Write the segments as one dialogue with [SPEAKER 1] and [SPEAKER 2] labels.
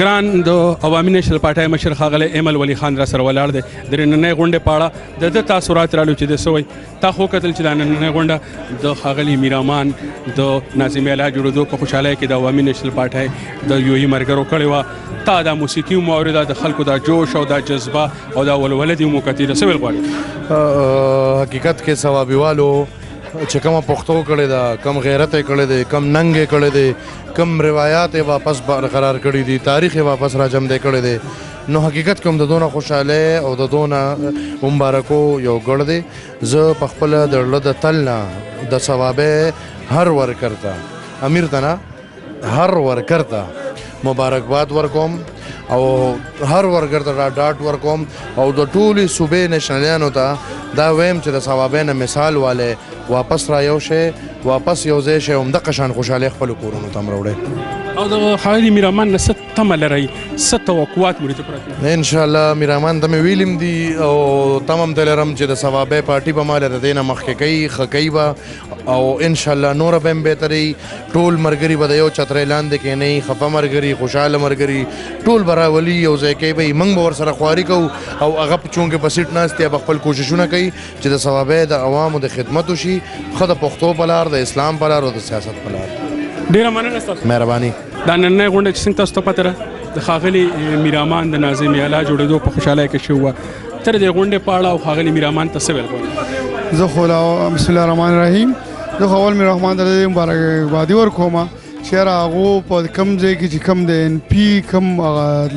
[SPEAKER 1] ګران د عوامي نیشنل پارټۍ مشر ښاغلی ایمل ولی خان را سره ولاړ دی د نننۍ غونډې په اړه د ده تاثرات رالو چې د څه وایي. تا خو کتل چې دا نننۍ غونډه د ښاغلي میرامان د ناظمي الله جوړېدو په خوشحالۍ کې د عوامي نیشنل پارټۍ د یوهي ملګرو کړې وه. تا دا موسیقي هم واورېده، د خلکو دا جوش او دا جذبه او دا ولوله دې هم وکتله، څه ویل غواړې؟
[SPEAKER 2] حقیقت کې ثوابیوالو چې کومه پښتو کړې ده، کم غیرت یې کړی دی، کم ننګ یې کړی دی، کم روایات یې واپس برقرار کړي دي، تاریخ یې واپس راجمدی کړی دی، نو حقیقت کې هم د دونه خوشحالۍ او د دونه مبارکو یو ګړ دی. زه په خپله د زړه د تل نه د ثوابۍ هر ورکر ته، امیر ته نه، هر ورکر ته مبارکباد ورکوم او هر ورکر ته ډاډ ورکوم او د ټولې صوبې نشنلیانو ته دا ویم چې د ثوابۍ نه مثال والی واپس را یو شي، واپس یو ځای شي، همدغه شان خوشحالۍ خپلو کورونو ته هم راوړئ.
[SPEAKER 1] او د ښاغلي میرامان نه څه تمه لرئ، څه توقعات مو ورته پراته دي؟
[SPEAKER 2] انشاءالله میرامان ته مې ویلیم دي او تمه هم ته لرم چې د ثوابۍ پارټي به ما له د دې نه مخکې کوي، ښه کوي به او انشاءالله نوره به هم بهتري. ټول ملګري به د یو چترۍ لاندې کښېنئ، خفه ملګري، خوشحاله ملګري ټول به راولي، یو ځای کوي به موږ به ورسره خواري کوو او هغه چونکې په سیټ ناست دی به خپل کوششونه کوي چې د ثوابۍ د عوامو د خدمت وشي، ښه د پښتو په لار، د اسلام په لار او د سیاست په لار.
[SPEAKER 1] ډېره مننه ستاسو.
[SPEAKER 2] مهرباني.
[SPEAKER 1] دا نننۍ غونډه چې څنګه تاسو ته پته ده د ښاغلي میرامان د ناظمي الله جوړېدو په خوشحالۍ کې شوې وه، ته د دې غونډې په اړه او ښاغلي میرامان ته څه ویل غواړې؟
[SPEAKER 3] زه خو بسم الله الرحمن الرحیم، زه خو اول میررحمان ته د مبارکبادي ورکوم چې یاره هغو په کوم ځای کې چې کوم د ان پي کوم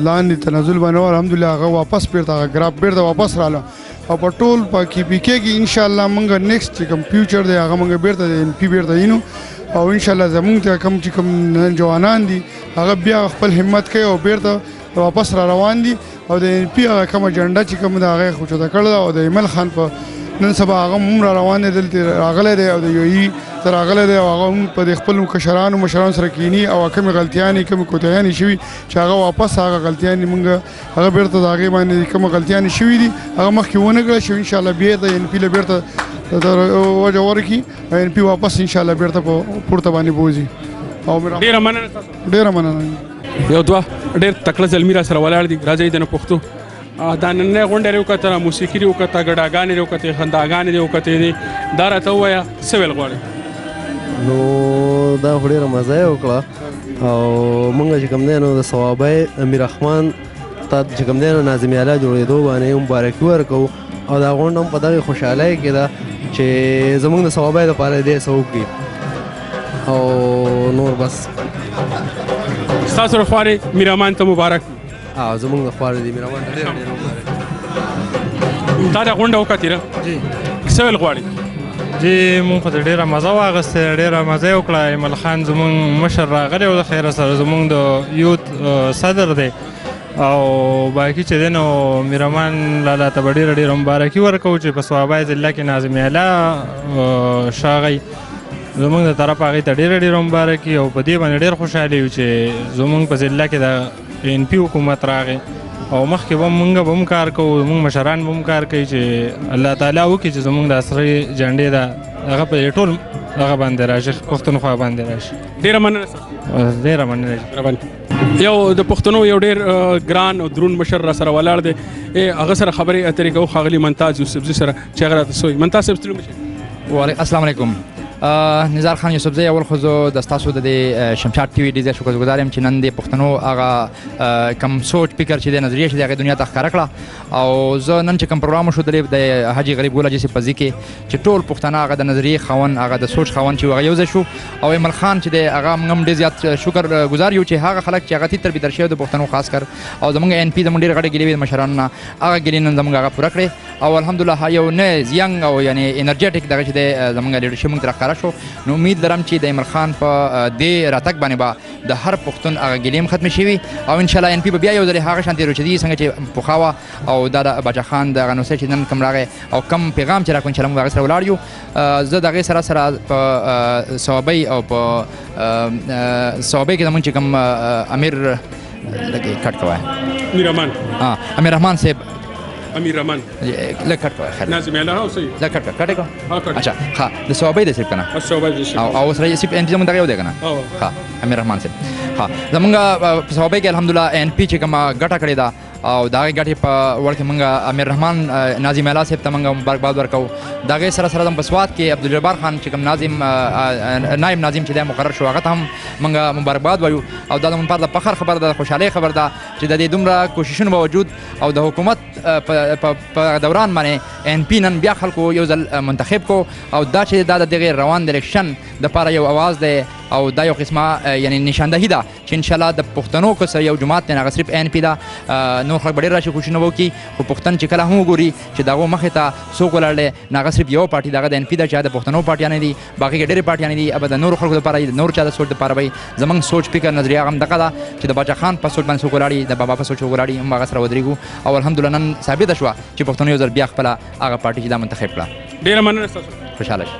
[SPEAKER 3] لاندې تنزل باندې و، الحمدلله هغه واپس بیرته هغه ګراف بیرته واپس راله او په ټول په کې پي کې کې انشاءالله موږ نیکسټ چې کوم فیوچر دی هغه موږ بیرته د ان پي بیرته وینو او انشاءالله زموږ ته کوم چې کوم جوانان دي هغه بیا خپل همت کوي او بیرته واپس را روان دي او د ان پي هغه کومه جنډه چې کوم ده هغه یې خوچته کړې ده او د ایمل خان په نن سبا هغه هم را روان دی، دلته راغلی دی او د یوهي ته راغلی دی او هغه هم په د خپلو کشرانو مشرانو سره کیني او کومې غلطیانې کومې کوتاهیانې شوي چې هغه واپس هغه غلطیانې موږ هغه بیرته د هغې باندې کومه غلطیانې شوي دي هغه مخکې ونه کړه چې انشاءالله بیا د ان پي له بیرته وجه ورکړي او ان پي واپس انشاءالله بیرته په پورته باندې بوځي.
[SPEAKER 1] ډېره مننه تاسو.
[SPEAKER 3] ډېره مننه.
[SPEAKER 1] یو دوه ډېر تکړه زلمي را سره ولاړ دي، راځئ د نه پښتو دا نننۍ غونډه یې وکتله، موسیقي یې وکته، ګډاګانې یې وکتې، خنداګانې یې وکتې دي، دا راته ووایه څه ویل غواړې؟
[SPEAKER 4] نو دا خو ډېره مزه یې وکړه او موږ چې کوم دی نو د ثوابۍ میررحمان ته چې کوم دی نو ناظمي الله جوړېدو باندې مبارکي ورکوو او دا غونډه هم په دغې خوشحالۍ کې ده چې زموږ د ثوابۍ دپاره دې څه وکړي او نور بس.
[SPEAKER 1] ستاسو لخوا میرامان ته مبارک وي.
[SPEAKER 4] زموږ د خوا دې میرامان ته ډېر ډېر مبارک.
[SPEAKER 1] تا دا غونډه وکتله؟
[SPEAKER 5] جی.
[SPEAKER 1] څه ویل غواړې؟
[SPEAKER 5] جی مونږ خو ته ډېره مزه واخیستې، ډېره مزه یې وکړه. ایمل خان زموږ مشر راغلی و د خیره سره، زموږ د یوت صدر دی او باقي چې دی نو میرامان لالا ته به ډېره ډېره مبارکي ورکوو چې په ثوابۍ ضلع کې ناظمي الله ښاغی زموږ د طرفه هغې ته ډېره ډېره مبارکي او په دې باندې ډېر خوشحالي یو چې زموږ په ضلع کې د ان پي حکومت راغی او مخکې به مونږ به هم کار کوو، زموږ مشران به هم کار کوي چې الله تعالی وکړي چې زموږ د سرې جنډې ده هغه په ټول هغه باندې راشي، پښتونخوا باندې راشي.
[SPEAKER 1] ډېره مننه.
[SPEAKER 5] ډېره مننه.
[SPEAKER 1] یو د پښتنو یو ډېر ګران او دروند مشر را سره ولاړ دی، هغه سره خبرې اترې کوو ښاغلي منتاز یوسفزي سره چې هغه راته څه وایي. منتاز صاحب ستړي مه شئ.
[SPEAKER 6] السلام علیکم. نزار خان یوسفزی، اول خو زه د ستاسو د دې شمشاد ټي وي ډېر زیات شکرګزار یم چې نن د پښتنو هغه کم سوچ فکر چې دی نظریه چې دی هغې دنیا ته ښکاره کړه او زه نن چې کوم پروګرام وشو د حاجي غریب ګل حاجي صاحب په ځای کې چې ټول پښتانه هغه د نظریې خاوند هغه د سوچ خاوند چې هغه یو ځای شو او ایمل خان چې دی هغه موږ هم ډېر زیات شکرګزار یو چې هغه خلک چې هغه تیتر بیتر شوي د پښتنو خاص کر او زموږ ان پي زموږ ډېرې غټې ګیلې وې د مشرانو نه، هغه ګیلې نن زموږ هغه پوره کړې او الحمدلله یو نه ینګ او یعنې انرجیټک دغه چې دی زموږ لیډرشپ موږ ته راښکاره شو. نو امید لرم چې د ایمل خان په دې راتګ باندې به د هر پښتون هغه ګیلې هم ختمې شوي او انشاءالله ان پي به بیا یو ځلې هغه شان تېرو چې دي څنګه چې پخوا وه او دا د باچا خان د هغه نوسی چې نن کوم راغی او کم پیغام چې راکړو انشاءالله موږ هغې سره ولاړ یو. زه د هغې سره سره په ثوابۍ او په ثوابۍ کې زموږ چې کوم امیر لږ کټ کوه
[SPEAKER 1] میرامان
[SPEAKER 6] امیررحمان صاحب
[SPEAKER 1] امیر رحمان
[SPEAKER 6] لږ کټ کوه خیر
[SPEAKER 1] ناظم الله او سي
[SPEAKER 6] لږ کټ کټ کوه
[SPEAKER 1] ها کټ
[SPEAKER 6] اچھا ها د صوابۍ د صرف کنه
[SPEAKER 1] الصوبه دي
[SPEAKER 6] او سره صرف ان پی زمونږ دغه یو دی کنه
[SPEAKER 1] او
[SPEAKER 6] ها امیر رحمان صاحب ها زمونږ په صوابۍ کې الحمدلله ان پی چې کومه ګټه کړې ده او دا ګټې په وړ کې مونږ امیر رحمان ناظم الله صاحب ته مونږ مبارکباد ورکوو د هغې سره سره په سوات کې عبدالجبار خان چې کوم ناظم نایب ناظم چې دی مقرر شو هغه ته هم مونږ مبارکباد وایو او دا زموږ لپاره د فخر خبر ده د خوشحالۍ خبر ده چې د دې دومره کوششونو باوجود او د حکومت په دوران باندې ان پی نن بیا خلکو یو ځل منتخب کو او دا چې دا د دغې روان د الیکشن دپاره یو اواز دی او دا یو قسمه یعنی نشاندهي ده چې انشاءالله د پښتنو که څه یو جماعت دی هغه صرف ان پی ده نور خلک به ډېر راشي کوششونه به وکړي خو پښتن چې کله هم وګوري چې د هغو مخې ته څوک ولاړ دی نو هغه صرف یوه پارټي د هغه د ان پي ده چې د پښتنو پارټیانې دي باقي کې ډېرې پارټیانې دي ابه د نورو خلکو دپاره د نورو چا د سوچ دپاره به زموږ سوچ فکر نظریه هغه هم دغه ده چې د باچا خان په سوچ باندې څوک ولاړ د بابا په سوچ ولاړ هم هغه سره ودرېږو او الحمدلله نن ثابته شوه چې پښتنو یو ځل بیا خپله هغه پارټي چې دا منتخب کړه
[SPEAKER 1] ډېره مننه ستاسو
[SPEAKER 6] خوشحاله شي